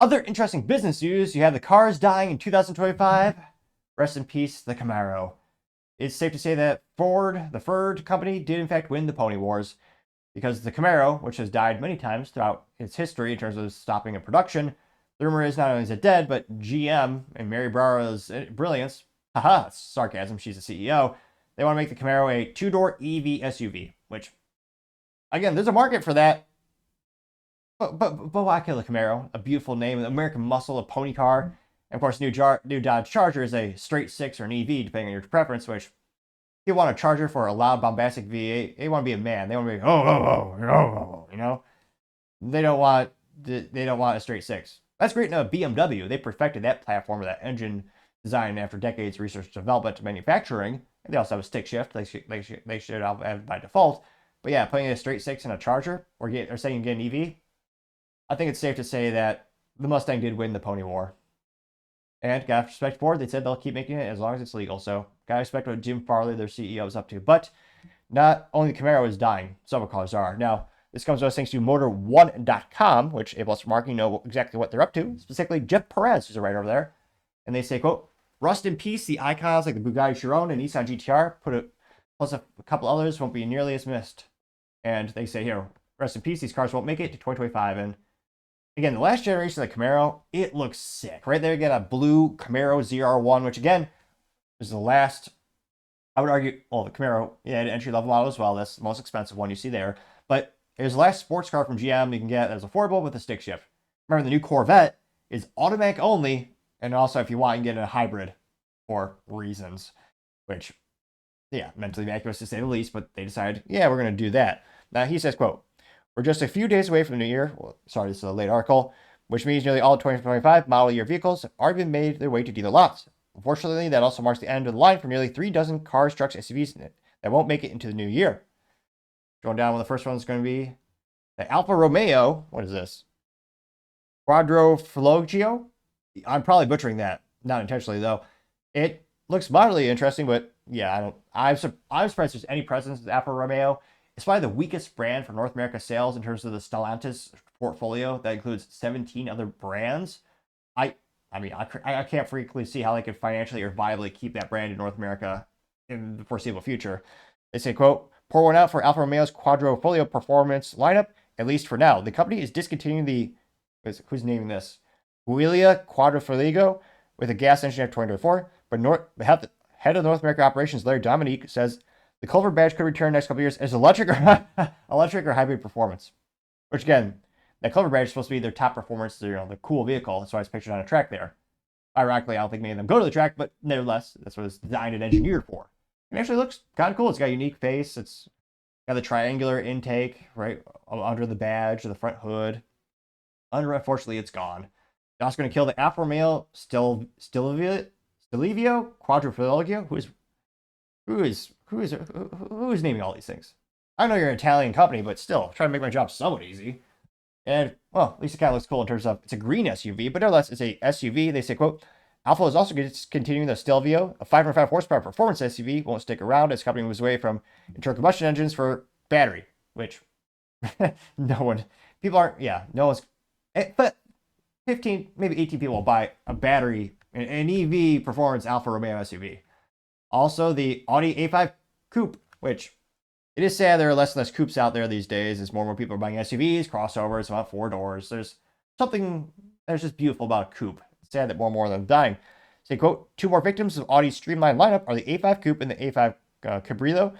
Other interesting business news, you have the cars dying in 2025. Rest in peace, the Camaro. It's safe to say that Ford, the Ford company, did in fact win the pony wars because the Camaro, which has died many times throughout its history in terms of stopping of production, the rumor is not only is it dead, but GM and Mary Barra's brilliance, haha, sarcasm, she's the CEO, they want to make the Camaro a two-door EV SUV, which, again, there's a market for that. But why kill the Camaro? A beautiful name, an American muscle, a pony car. And of course, new Dodge Charger is a straight six or an EV, depending on your preference. Which, if you want a Charger for a loud, bombastic V8, they want to be a man. They want to be you know. They don't want a straight six. That's great in a BMW. They perfected that platform or that engine design after decades of research and development to manufacturing. And they also have a stick shift. They should have by default. But yeah, putting a straight six in a Charger or saying you get an EV. I think it's safe to say that the Mustang did win the pony war. And gotta respect Ford, they said they'll keep making it as long as it's legal. So gotta respect what Jim Farley, their CEO, is up to. But not only the Camaro is dying, several cars are. Now, this comes to us thanks to Motor1.com, which A+ for Marketing know exactly what they're up to. Specifically, Jeff Perez, who's right over there. And they say, quote, rest in peace, the icons like the Bugatti Chiron and Nissan GTR, plus a couple others won't be nearly as missed. And they say here, rest in peace, these cars won't make it to 2025. And again, the last generation of the Camaro, it looks sick. Right there, you got a blue Camaro ZR1, which again is the last, I would argue, well, the Camaro, yeah, an entry-level model as well. That's the most expensive one you see there. But it was the last sports car from GM you can get that's affordable with a stick shift. Remember, the new Corvette is automatic only, and also if you want, you can get a hybrid for reasons, which, yeah, mentally vacuous to say the least, but they decided, yeah, we're going to do that. Now, he says, quote, we're just a few days away from the new year. Well, sorry, this is a late article, which means nearly all 2025 model year vehicles have already been made their way to dealer lots. Unfortunately, that also marks the end of the line for nearly 3 dozen cars, trucks, SUVs that won't make it into the new year. Going down, the first one is going to be the Alfa Romeo. What is this? Quadrifoglio? I'm probably butchering that, not intentionally though. It looks moderately interesting, but yeah, I'm surprised there's any presence of Alfa Romeo. It's probably the weakest brand for North America sales in terms of the Stellantis portfolio that includes 17 other brands. I can't frequently see how they could financially or viably keep that brand in North America in the foreseeable future. They say, quote, pour one out for Alfa Romeo's Quadrifoglio performance lineup, at least for now. The company is discontinuing the, who's naming this? Giulia Quadrifoglio with a gas engine of 2024, but the head of North America operations, Larry Dominique, says the Culver badge could return next couple of years as electric or hybrid performance. Which again, that Culver badge is supposed to be their top performance, the cool vehicle. That's why it's pictured on a track there. Ironically, I don't think many of them go to the track, but nevertheless, that's what it's designed and engineered for. It actually looks kind of cool. It's got a unique face. It's got the triangular intake right under the badge, the front hood. Unfortunately, it's gone. They're also going to kill the Alfa Romeo Stelvio Quadrifoglio, who is naming all these things? I know you're an Italian company, but still, trying to make my job somewhat easy. And, well, at least it kind of looks cool in terms of, it's a green SUV, but nevertheless, it's a SUV. They say, quote, Alfa is also continuing the Stelvio, a 505 horsepower performance SUV, won't stick around as the company moves away from internal combustion engines for battery, which no one's, but 15, maybe 18 people will buy a battery, an EV performance Alfa Romeo SUV. Also, the Audi A5 Coupe, which it is sad there are less and less coupes out there these days as more and more people are buying SUVs, crossovers, about 4 doors. There's something that's just beautiful about a coupe. It's sad that more and more of them are dying. Say, quote, 2 more victims of Audi's streamlined lineup are the A5 Coupe and the A5 Cabriolet.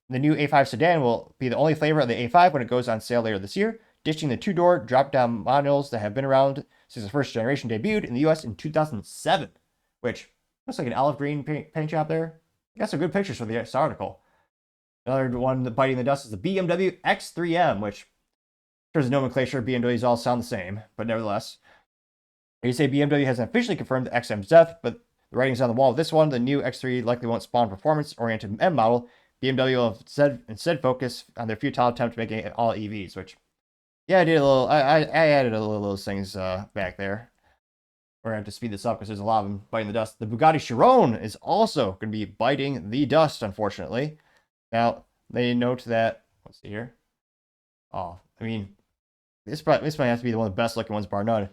The new A5 sedan will be the only flavor of the A5 when it goes on sale later this year, ditching the 2-door drop-down manuals that have been around since the first generation debuted in the US in 2007, which looks like an olive green paint job there. Got some good pictures for this article. Another one biting the dust is the BMW X3M, which, in terms of nomenclature, BMWs all sound the same, but nevertheless. They say BMW hasn't officially confirmed the XM's death, but the writing's on the wall of this one. The new X3 likely won't spawn a performance-oriented M model. BMW will instead focus on their futile attempt to make it all EVs, which, yeah, I added a little of those things back there. We're going to have to speed this up because there's a lot of them biting the dust. The Bugatti Chiron is also going to be biting the dust, unfortunately. Now, they note that, let's see here. Oh, I mean, this might have to be one of the best looking ones, bar none.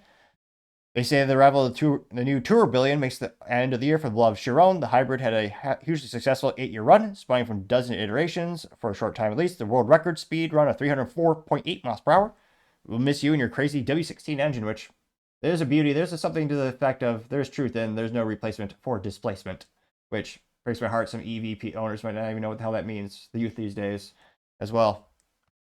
They say the arrival of the new Tourbillon makes the end of the year for the beloved Chiron. The hybrid had a hugely successful 8-year run, spanning from a dozen iterations for a short time at least. The world record speed run of 304.8 miles per hour. We'll miss you and your crazy W16 engine, which there's a beauty. There's something to the effect of there's truth in there's no replacement for displacement, which breaks my heart. Some EV owners might not even know what the hell that means. The youth these days as well.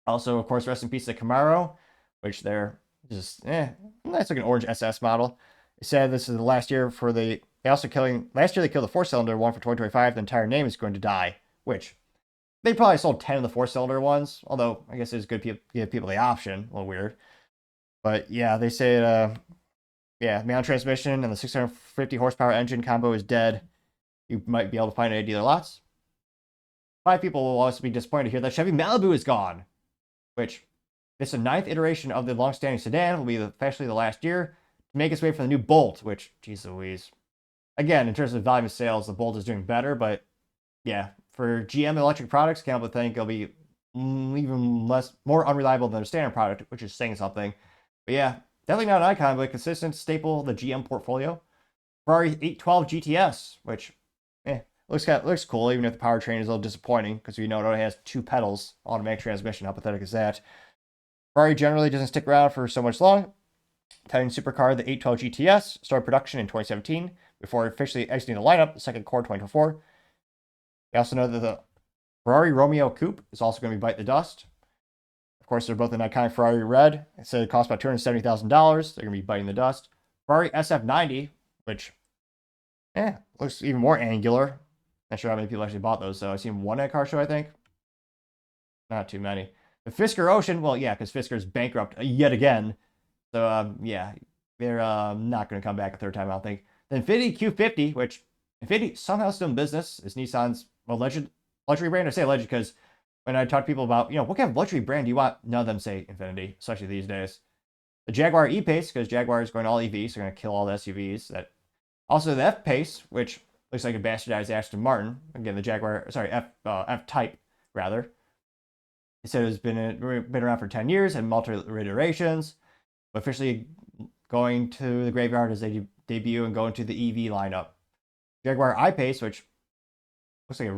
Also, of course, rest in peace to Camaro, which they're just nice looking orange SS model. It said this is the last year for the. Last year they killed the 4-cylinder one for 2025. The entire name is going to die, which they probably sold 10 of the 4-cylinder ones. Although I guess it's good to give people the option. A little weird, but yeah, they say manual transmission and the 650 horsepower engine combo is dead. You might be able to find it at dealer lots. 5 people will also be disappointed to hear that Chevy Malibu is gone, which this is the 9th iteration of the long-standing sedan. Will be officially the last year to make its way for the new Bolt, which, geez Louise. Again, in terms of volume of sales, the Bolt is doing better, but yeah, for GM electric products, can't help but think it'll be even more unreliable than a standard product, which is saying something. But yeah, definitely not an icon, but a consistent staple of the GM portfolio. Ferrari 812 GTS, which looks cool, even if the powertrain is a little disappointing, because we know it only has 2 pedals, automatic transmission. How pathetic is that? Ferrari generally doesn't stick around for so much long. Italian supercar, the 812 GTS, started production in 2017 before officially exiting the lineup the second quarter 2024. We also know that the Ferrari Romeo Coupe is also going to be biting the dust. Of course, they're both an iconic Ferrari red. It said it costs about $270,000. They're going to be biting the dust. Ferrari SF90, which, looks even more angular. Not sure how many people actually bought those, so I've seen one at a car show, I think. Not too many. The Fisker Ocean, well, yeah, because Fisker's bankrupt yet again. So, they're not going to come back a third time, I don't think. The Infiniti Q50, which Infiniti somehow still in business, is Nissan's alleged luxury brand. I say alleged because when I talk to people about, what kind of luxury brand do you want, none of them say Infiniti, especially these days. The Jaguar E-Pace, because Jaguar is going all EV, so they're going to kill all the SUVs. Also, the F-Pace, which looks like a bastardized Aston Martin. Again, the Jaguar, F-Type, rather. It said it's been around for 10 years and multiple iterations, but officially going to the graveyard as they debut and go into the EV lineup. Jaguar I-Pace, which looks like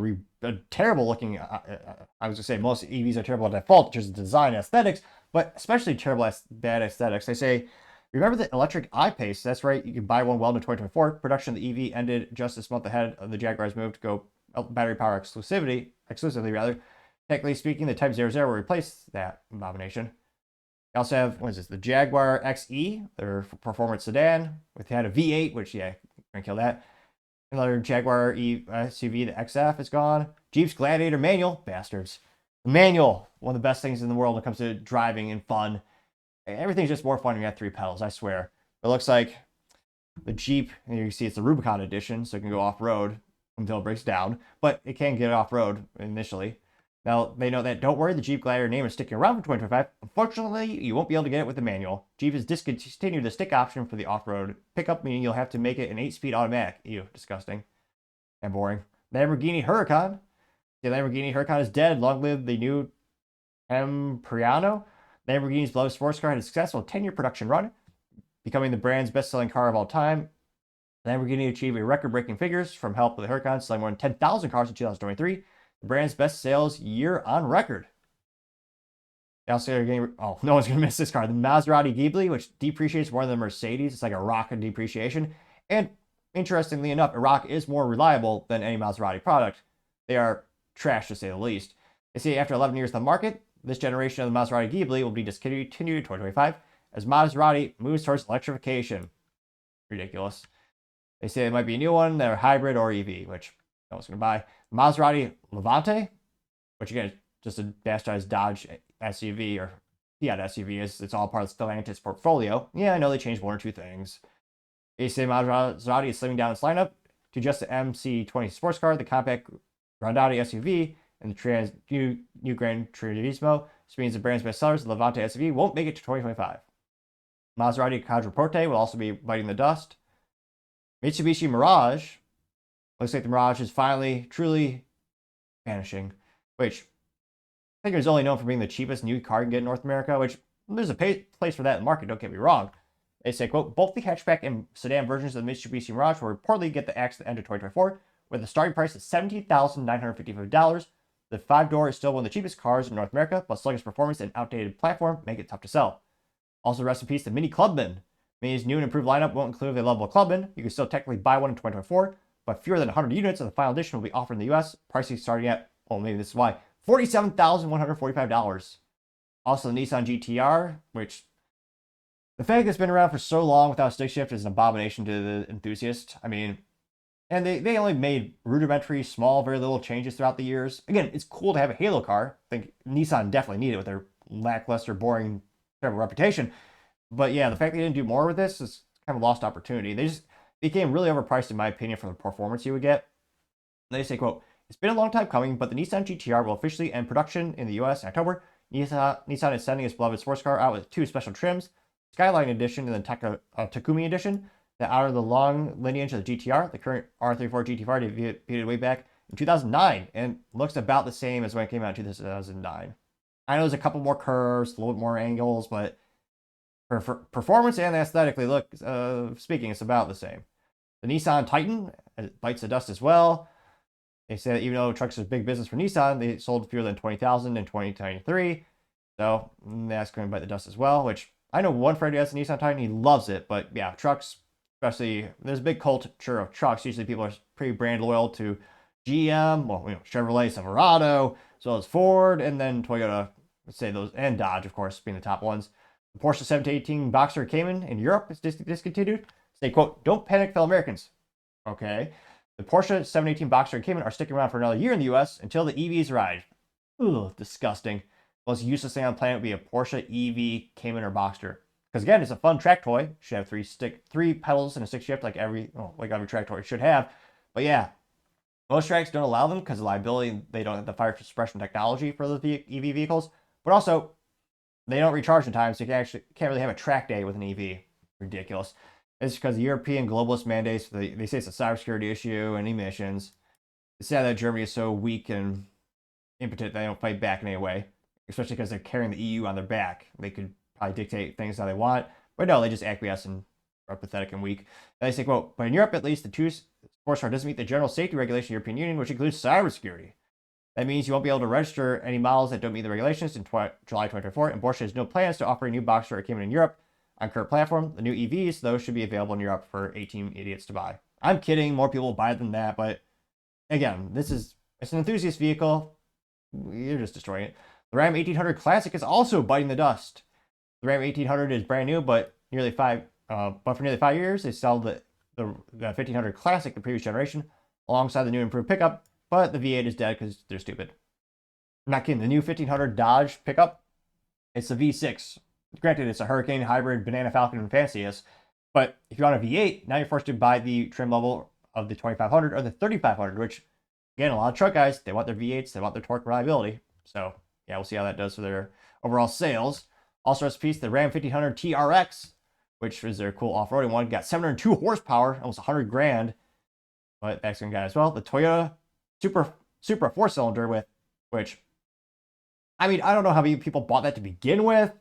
a terrible looking. I was gonna say most EVs are terrible by default, just design aesthetics, but especially terrible bad aesthetics. They say, remember the electric I-Pace? That's right, you can buy one well in 2024. Production of the EV ended just this month ahead of the Jaguar's move to go battery power exclusively rather. Technically speaking, the Type 00 will replace that abomination. They also have, the Jaguar XE, their performance sedan, with had a V8, which, gonna kill that. Another Jaguar SUV, the XF, is gone. Jeep's Gladiator manual, bastards. The manual, one of the best things in the world when it comes to driving and fun. Everything's just more fun when you have 3 pedals, I swear. It looks like the Jeep, and you can see it's the Rubicon edition, so it can go off-road until it breaks down, but it can get off-road initially. Now, they know that, don't worry, the Jeep Gladiator name is sticking around for 2025. Unfortunately, you won't be able to get it with the manual. Jeep has discontinued the stick option for the off-road pickup, meaning you'll have to make it an 8-speed automatic. Ew, disgusting. And boring. Lamborghini Huracan. The Lamborghini Huracan is dead. Long live the new Camaro. Lamborghini's beloved sports car had a successful 10-year production run, becoming the brand's best-selling car of all time. Lamborghini achieved a record-breaking figures from help with the Huracan, selling more than 10,000 cars in 2023. The brand's best sales year on record. They also are getting, no one's going to miss this car. The Maserati Ghibli, which depreciates more than the Mercedes. It's like a rock in depreciation. And interestingly enough, Iraq is more reliable than any Maserati product. They are trash, to say the least. They say after 11 years on the market, this generation of the Maserati Ghibli will be discontinued in 2025 as Maserati moves towards electrification. Ridiculous. They say it might be a new one, they're hybrid or EV, which no one's going to buy. Maserati Levante, which again is just a bastardized Dodge SUV or Fiat SUV. It's all part of Stellantis portfolio. Yeah, I know they changed 1 or 2 things. They say Maserati is slimming down its lineup to just the MC20 sports car, the compact Grandati SUV, and the new Gran Turismo. This means the brand's best sellers, the Levante SUV, won't make it to 2025. Maserati Quadriporte will also be biting the dust. Mitsubishi Mirage. Looks like the Mirage is finally, truly vanishing. Which, I think it was only known for being the cheapest new car you can get in North America, which there's a place for that in the market, don't get me wrong. They say, quote, both the hatchback and sedan versions of the Mitsubishi Mirage will reportedly get the axe at the end of 2024, with the starting price at $17,955. The 5-door is still one of the cheapest cars in North America, but sluggish performance and outdated platform make it tough to sell. Also, rest in peace, the Mini Clubman. Mini's new and improved lineup won't include a level Clubman. You can still technically buy one in 2024, but fewer than 100 units of the final edition will be offered in the US, pricing starting at, well, maybe this is why, $47,145. Also, the Nissan GTR, which the fact that it's been around for so long without stick shift is an abomination to the enthusiast. I mean, and they only made rudimentary, small, very little changes throughout the years. Again, it's cool to have a Halo car. I think Nissan definitely needed it with their lackluster, boring, terrible reputation. But yeah, the fact they didn't do more with this is kind of a lost opportunity. They just became really overpriced, in my opinion, for the performance you would get. They say, quote, it's been a long time coming, but the Nissan GTR will officially end production in the US in October. Nissan is sending its beloved sports car out with 2 special trims, Skyline Edition and the Takumi Edition, that honor the long lineage of the GTR. The current R34 GT5 debuted way back in 2009 and looks about the same as when it came out in 2009. I know there's a couple more curves, a little bit more angles, but for performance and aesthetically look, speaking, it's about the same. The Nissan Titan bites the dust as well. They say that even though trucks is big business for Nissan, they sold fewer than 20,000 in 2023. So that's going to bite the dust as well, which I know one friend who has a Nissan Titan. He loves it. But yeah, trucks, especially, there's a big culture of trucks. Usually people are pretty brand loyal to GM, well, Chevrolet Silverado, as well as Ford, and then Toyota, let's say those, and Dodge, of course, being the top ones. The Porsche 718 Boxster Cayman in Europe is discontinued. They quote, don't panic, fellow Americans. Okay. The Porsche 718 Boxster Cayman are sticking around for another year in the US until the EVs arrive. Ugh, disgusting. The most useless thing on the planet would be a Porsche EV Cayman or Boxster. Because again, it's a fun track toy. It should have three pedals and a stick shift like every track toy should have. But yeah, most tracks don't allow them because of liability. They don't have the fire suppression technology for the EV vehicles. But also, they don't recharge in time, so you can't really have a track day with an EV. Ridiculous. It's because the European globalist mandates, they say it's a cybersecurity issue and emissions. It's sad that Germany is so weak and impotent that they don't fight back in any way, especially because they're carrying the EU on their back. They could probably dictate things how they want, but no, they just acquiesce and are pathetic and weak. And they say, quote, but in Europe, at least, the two sports car doesn't meet the general safety regulation of the European Union, which includes cybersecurity. That means you won't be able to register any models that don't meet the regulations in July 2024, and Porsche has no plans to offer a new Boxster or Cayman in Europe. On current platform, the new EVs, those should be available in Europe for 18 idiots to buy. I'm kidding, more people will buy it than that, but again, it's an enthusiast vehicle. You're just destroying it. The Ram 1800 Classic is also biting the dust. The Ram 1800 is brand new, but for nearly 5 years, they sell the 1500 Classic, the previous generation, alongside the new improved pickup, but the V8 is dead because they're stupid. I'm not kidding, the new 1500 Dodge pickup, it's the V6. Granted, it's a Hurricane, Hybrid, Banana Falcon, and Fanciest, but if you want a V8, now you're forced to buy the trim level of the 2500 or the 3500, which, again, a lot of truck guys, they want their V8s, they want their torque reliability. So, yeah, we'll see how that does for their overall sales. Also, as a piece, the Ram 1500 TRX, which is their cool off-roading one, got 702 horsepower, almost 100 grand, but that's going to get as well. The Toyota Supra 4-cylinder with, which, I mean, I don't know how many people bought that to begin with.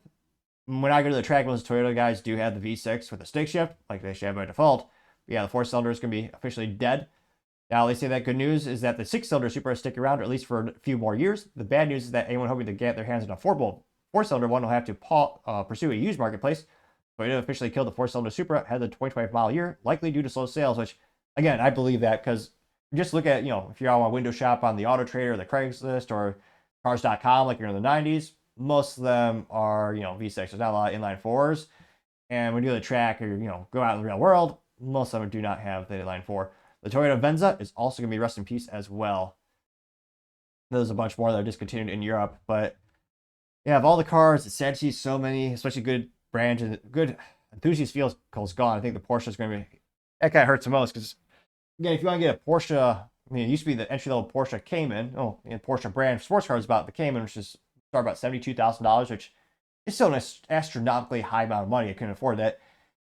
When I go to the track, most Toyota guys do have the V6 with a stick shift, like they should have by default. But yeah, the 4-cylinder is going to be officially dead. Now, they say that good news is that the 6-cylinder Supra will stick around, or at least for a few more years. The bad news is that anyone hoping to get their hands on a 4-cylinder one will have to pursue a used marketplace. Toyota officially killed the 4-cylinder Supra ahead of the 2025 model year, likely due to slow sales, which, again, I believe that because just look at, if you're on a window shop on the Auto Trader or the Craigslist or Cars.com like you're in the 90s, most of them are, V6. There's not a lot of inline 4s. And when you do the track or, go out in the real world, most of them do not have the inline 4. The Toyota Venza is also going to be rest in peace as well. There's a bunch more that are discontinued in Europe. But, yeah, of all the cars, it's sad to see so many, especially good brands and good enthusiast vehicles gone. I think the Porsche is going to be, that kind of hurts the most because, again, if you want to get a Porsche, it used to be the entry-level Porsche Cayman. Porsche brand sports car is about the Cayman, which is start about $72,000, which is still an astronomically high amount of money. I couldn't afford that.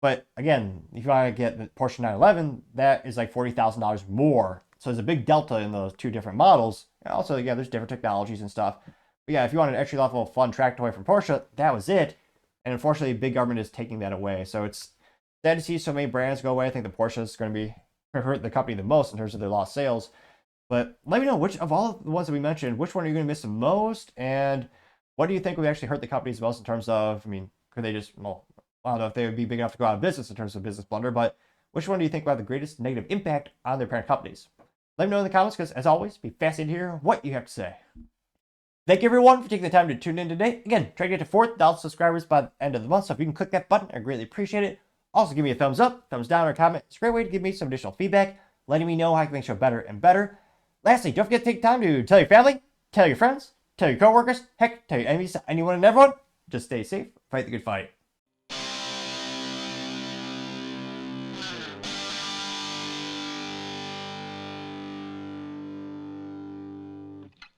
But again, if you want to get the Porsche 911, that is like $40,000 more. So there's a big delta in those two different models. And also, yeah, there's different technologies and stuff. But yeah, if you want an entry-level fun track toy from Porsche, that was it. And unfortunately, big government is taking that away. So it's sad to see so many brands go away. I think the Porsche is going to be hurt the company the most in terms of their lost sales. But let me know which of all the ones that we mentioned, which one are you going to miss the most, and what do you think would actually hurt the companies most in terms of, I mean, could they just, well, I don't know if they would be big enough to go out of business in terms of business blunder, but which one do you think will have the greatest negative impact on their parent companies? Let me know in the comments, because as always, be fascinated to hear what you have to say. Thank you everyone for taking the time to tune in today. Again, try to get to 4,000 subscribers by the end of the month, so if you can click that button, I greatly appreciate it. Also, give me a thumbs up, thumbs down, or comment. It's a great way to give me some additional feedback, letting me know how I can make the show better and better. Lastly, don't forget to take time to tell your family, tell your friends, tell your coworkers, heck, tell your enemies, anyone and everyone. Just stay safe, fight the good fight.